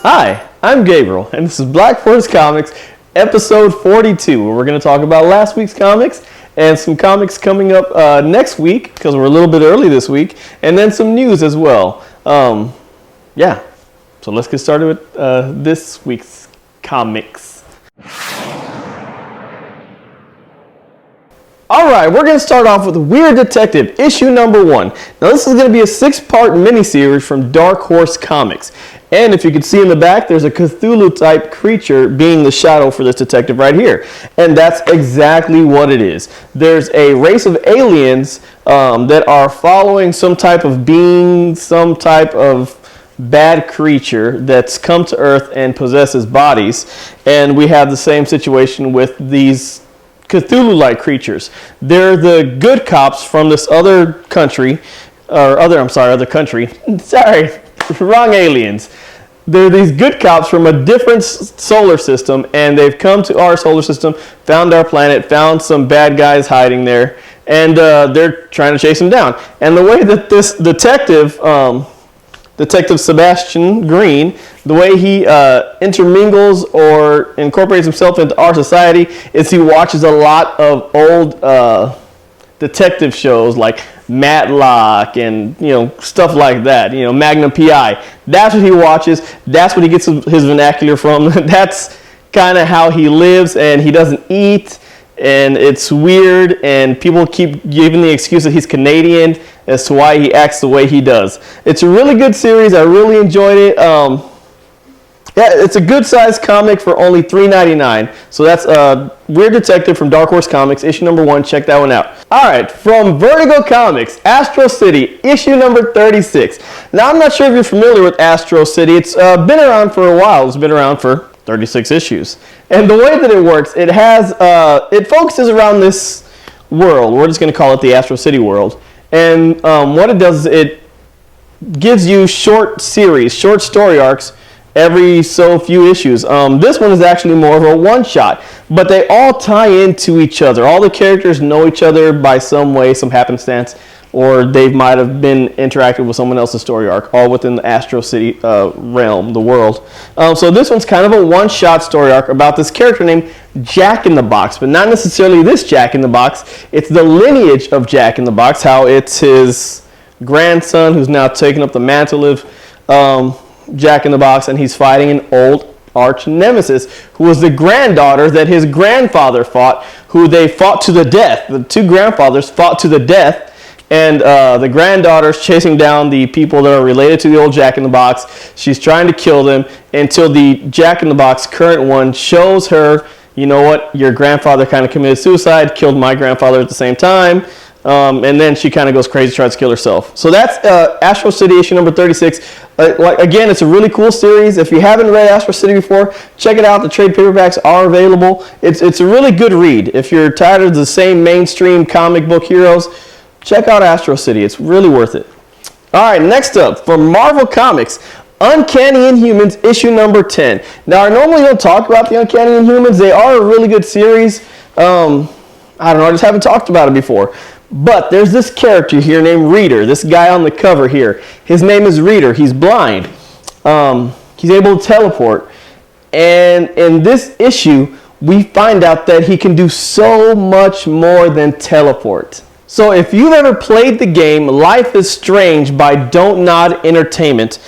Hi, I'm Gabriel, and this is Black Forest Comics, episode 42, where we're going to talk about last week's comics and some comics coming up next week, because we're a little bit early this week, and then some news as well. Yeah, so let's get started with this week's comics. Alright, we're going to start off with Weird Detective, issue number 1. Now this is going to be a 6-part miniseries from Dark Horse Comics. And if you can see in the back, there's a Cthulhu-type creature being the shadow for this detective right here. And that's exactly what it is. There's a race of aliens that are following some type of being, some type of bad creature that's come to Earth and possesses bodies. And we have the same situation with these Cthulhu-like creatures. They're the good cops from this other country, other country. Sorry, wrong aliens. They're these good cops from a different solar system, and they've come to our solar system, found our planet, found some bad guys hiding there, and they're trying to chase them down. And the way that this detective, Detective Sebastian Green, the way he intermingles or incorporates himself into our society is he watches a lot of old detective shows like Matlock and stuff like that. Magnum PI. That's what he watches. That's what he gets his vernacular from. That's kind of how he lives, and he doesn't eat. And it's weird, and people keep giving the excuse that he's Canadian as to why he acts the way he does. It's a really good series. I really enjoyed it. Yeah, it's a good-sized comic for only $3.99. So that's Weird Detective from Dark Horse Comics, issue number 1. Check that one out. All right, from Vertigo Comics, Astro City, issue number 36. Now, I'm not sure if you're familiar with Astro City. It's been around for a while. It's been around for 36 issues. And the way that it works, it focuses around this world. We're just going to call it the Astro City world. And what it does is it gives you short story arcs every so few issues. This one is actually more of a one-shot, but they all tie into each other. All the characters know each other by some way, some happenstance, or they might have been interacted with someone else's story arc, all within the Astro City realm, the world. So this one's kind of a one-shot story arc about this character named Jack in the Box, but not necessarily this Jack in the Box. It's the lineage of Jack in the Box, how it's his grandson who's now taken up the mantle of Jack in the Box, and he's fighting an old arch nemesis who was the granddaughter that his grandfather fought, who they fought to the death. The two grandfathers fought to the death. And the granddaughter's chasing down the people that are related to the old Jack in the Box. She's trying to kill them until the Jack in the Box current one shows her, you know what, your grandfather kind of committed suicide, killed my grandfather at the same time. And then she kind of goes crazy, tries to kill herself. So that's Astro City issue number 36. Again, it's a really cool series. If you haven't read Astro City before, check it out. The trade paperbacks are available. It's a really good read. If you're tired of the same mainstream comic book heroes, check out Astro City. It's really worth it. All right, next up, from Marvel Comics, Uncanny Inhumans, issue number 10. Now, I normally don't talk about the Uncanny Inhumans. They are a really good series. I don't know, I just haven't talked about it before. But there's this character here named Reader, this guy on the cover here. His name is Reader. He's blind. He's able to teleport. And in this issue, we find out that he can do so much more than teleport. So if you've ever played the game Life is Strange by Don't Nod Entertainment,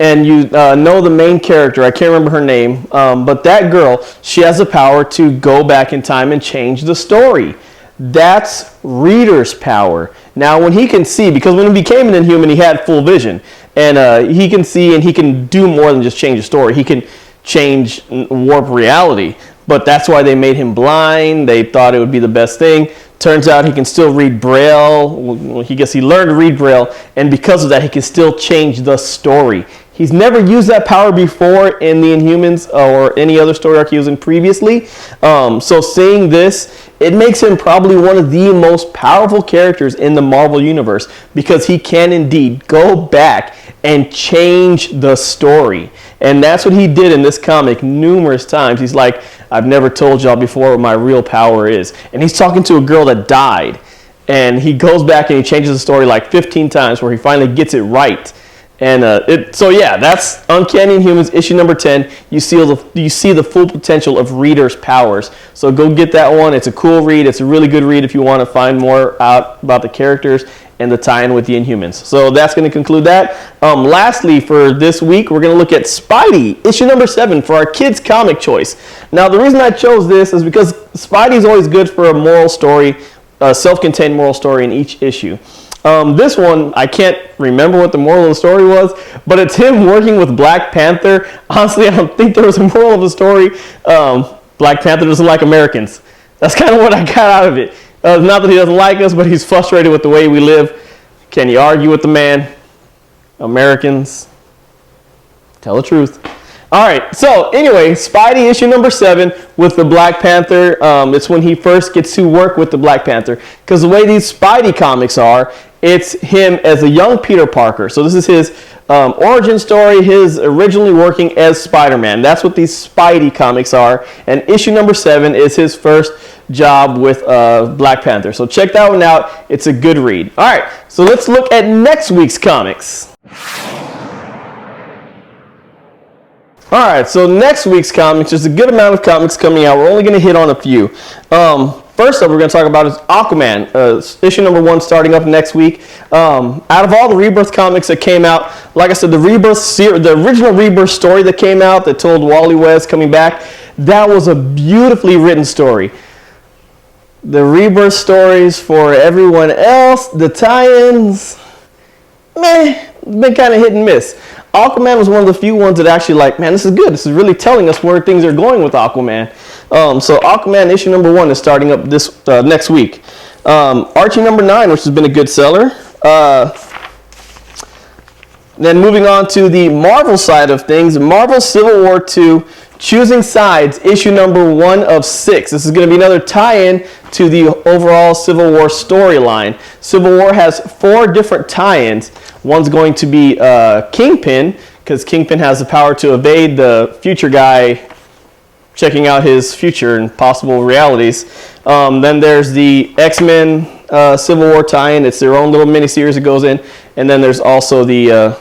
and you know the main character, I can't remember her name, but that girl, she has the power to go back in time and change the story. That's Reader's power. Now when he can see, because when he became an Inhuman, he had full vision, and he can see and he can do more than just change the story. He can change warp reality, but that's why they made him blind. They thought it would be the best thing. Turns out he can still read Braille. He learned to read Braille, and because of that, he can still change the story. He's never used that power before in the Inhumans or any other story arc he was in previously. So seeing this, it makes him probably one of the most powerful characters in the Marvel Universe, because he can indeed go back and change the story. And that's what he did in this comic numerous times. He's like, I've never told y'all before what my real power is. And he's talking to a girl that died. And he goes back and he changes the story like 15 times where he finally gets it right. And so yeah, that's Uncanny Inhumans issue number 10. You see the full potential of Reader's powers. So go get that one. It's a cool read. It's a really good read if you want to find more out about the characters and the tie-in with the Inhumans. So that's going to conclude that. Lastly, for this week, we're going to look at Spidey, issue number 7, for our kids' comic choice. Now, the reason I chose this is because Spidey is always good for a moral story, a self-contained moral story in each issue. This one, I can't remember what the moral of the story was, but it's him working with Black Panther. Honestly, I don't think there was a moral of the story. Black Panther doesn't like Americans. That's kind of what I got out of it. Not that he doesn't like us, but he's frustrated with the way we live. Can you argue with the man? Americans, tell the truth. All right, so anyway, Spidey issue number 7 with the Black Panther. It's when he first gets to work with the Black Panther. Because the way these Spidey comics are, it's him as a young Peter Parker. So this is his origin story, his originally working as Spider-Man. That's what these Spidey comics are. And issue number 7 is his first job with Black Panther. So check that one out. It's a good read. All right, so let's look at next week's comics. All right, so next week's comics, there's a good amount of comics coming out. We're only going to hit on a few. First up, we're going to talk about is Aquaman, issue number 1 starting up next week. Out of all the Rebirth comics that came out, like I said, the original Rebirth story that came out that told Wally West coming back, that was a beautifully written story. The Rebirth stories for everyone else, the tie-ins, been kind of hit and miss. Aquaman was one of the few ones that actually like, man, this is good. This is really telling us where things are going with Aquaman. So Aquaman issue number 1 is starting up this next week. Archie number 9, which has been a good seller. Then moving on to the Marvel side of things, Marvel Civil War 2, Choosing Sides, issue number 1 of 6. This is going to be another tie-in to the overall Civil War storyline. Civil War has 4 different tie-ins. One's going to be Kingpin, because Kingpin has the power to evade the future guy checking out his future and possible realities. Then there's the X-Men Civil War tie-in. It's their own little miniseries that goes in. And then there's also the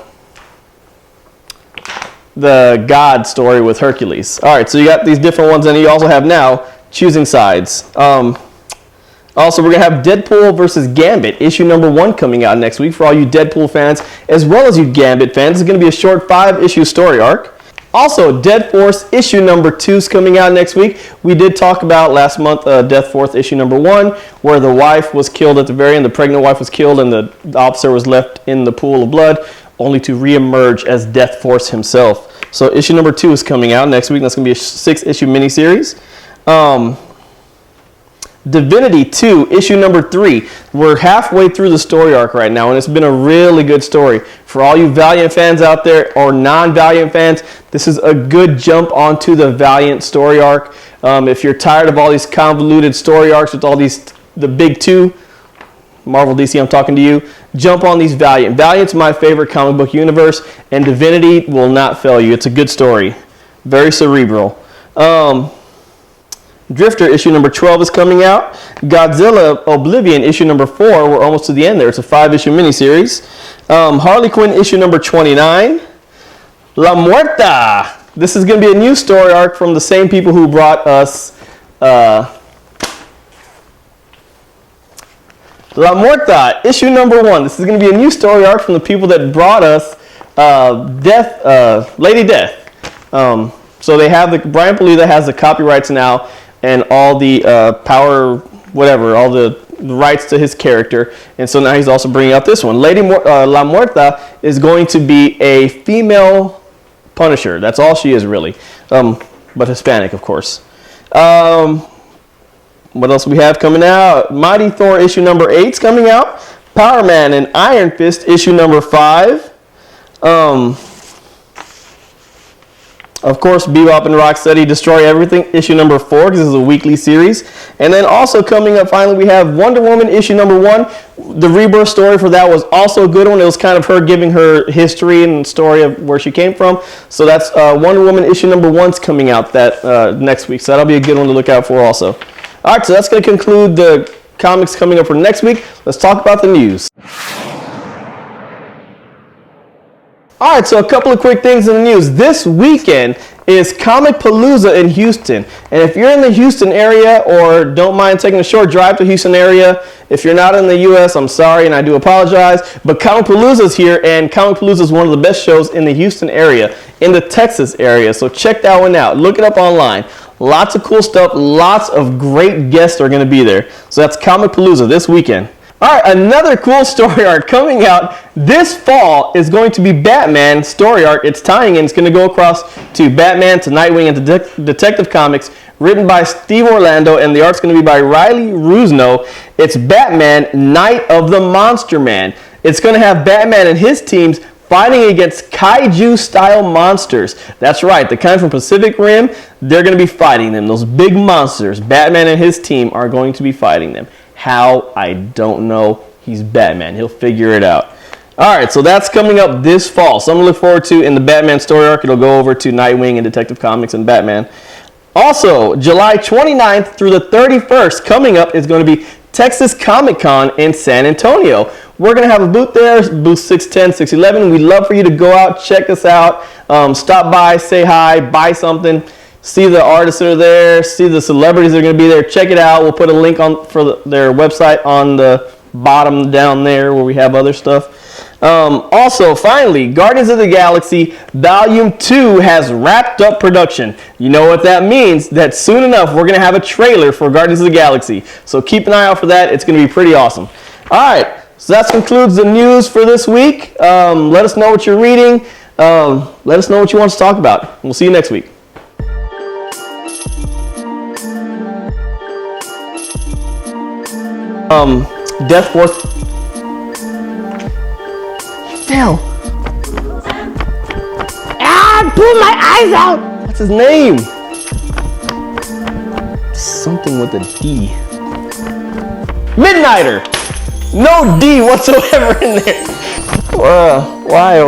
God story with Hercules. All right, so you got these different ones, and you also have now Choosing Sides. Also, we're going to have Deadpool versus Gambit, issue number 1 coming out next week for all you Deadpool fans, as well as you Gambit fans. It's going to be a short 5-issue story arc. Also, Death Force issue number 2 is coming out next week. We did talk about last month Death Force issue number 1, where the wife was killed at the very end. The pregnant wife was killed, and the officer was left in the pool of blood, only to reemerge as Death Force himself. So issue number 2 is coming out next week. That's going to be a 6-issue miniseries. Divinity 2, issue number 3. We're halfway through the story arc right now, and it's been a really good story. For all you Valiant fans out there, or non-Valiant fans, this is a good jump onto the Valiant story arc. If you're tired of all these convoluted story arcs with all these, the big 2, Marvel, DC, I'm talking to you, jump on these Valiant. Valiant's my favorite comic book universe, and Divinity will not fail you. It's a good story. Very cerebral. Drifter issue number 12 is coming out. Godzilla Oblivion issue number 4. We're almost to the end there. It's a 5-issue miniseries. Harley Quinn issue number 29. La Muerta. This is going to be a new story arc from the same people who brought us La Muerta issue number 1. This is going to be a new story arc from the people that brought us Lady Death. So they have Brian Palita has the copyrights now, and all the power, whatever, all the rights to his character. And so now he's also bringing out this one. La Muerta is going to be a female Punisher. That's all she is, really. But Hispanic, of course. What else do we have coming out? Mighty Thor issue number 8 is coming out. Power Man and Iron Fist issue number 5. Of course, Bebop and Rocksteady Destroy Everything, issue number 4, because this is a weekly series. And then also coming up, finally, we have Wonder Woman, issue number 1. The Rebirth story for that was also a good one. It was kind of her giving her history and story of where she came from. So that's Wonder Woman, issue number 1's coming out that next week. So that'll be a good one to look out for also. All right, so that's going to conclude the comics coming up for next week. Let's talk about the news. All right, so a couple of quick things in the news. This weekend is Comic Palooza in Houston. And if you're in the Houston area or don't mind taking a short drive to Houston area, if you're not in the U.S., I'm sorry and I do apologize. But Comic Palooza is here, and Comic Palooza is one of the best shows in the Houston area, in the Texas area. So check that one out. Look it up online. Lots of cool stuff. Lots of great guests are going to be there. So that's Comic Palooza this weekend. All right, another cool story arc coming out this fall is going to be Batman story arc. It's tying in. It's going to go across to Batman, to Nightwing, and to Detective Comics, written by Steve Orlando, and the art's going to be by Riley Rusno. It's Batman, Night of the Monster Man. It's going to have Batman and his teams fighting against kaiju-style monsters. That's right, the kind from Pacific Rim. They're going to be fighting them. Those big monsters. Batman and his team are going to be fighting them. How? I don't know. He's Batman. He'll figure it out. All right, so that's coming up this fall. Something to look forward to in the Batman story arc. It'll go over to Nightwing and Detective Comics and Batman. Also, July 29th through the 31st, coming up is going to be Texas Comic Con in San Antonio. We're going to have a booth there, booth 610, 611. We'd love for you to go out, check us out, stop by, say hi, buy something. See the artists that are there, see the celebrities that are going to be there. Check it out. We'll put a link on for their website on the bottom down there where we have other stuff. Also, finally, Guardians of the Galaxy Volume 2 has wrapped up production. You know what that means? That soon enough, we're going to have a trailer for Guardians of the Galaxy. So keep an eye out for that. It's going to be pretty awesome. All right, so that concludes the news for this week. Let us know what you're reading. Let us know what you want us to talk about. We'll see you next week. Death Force. Phil. Ah, pull my eyes out. What's his name? Something with a D. Midnighter. No D whatsoever in there. Why?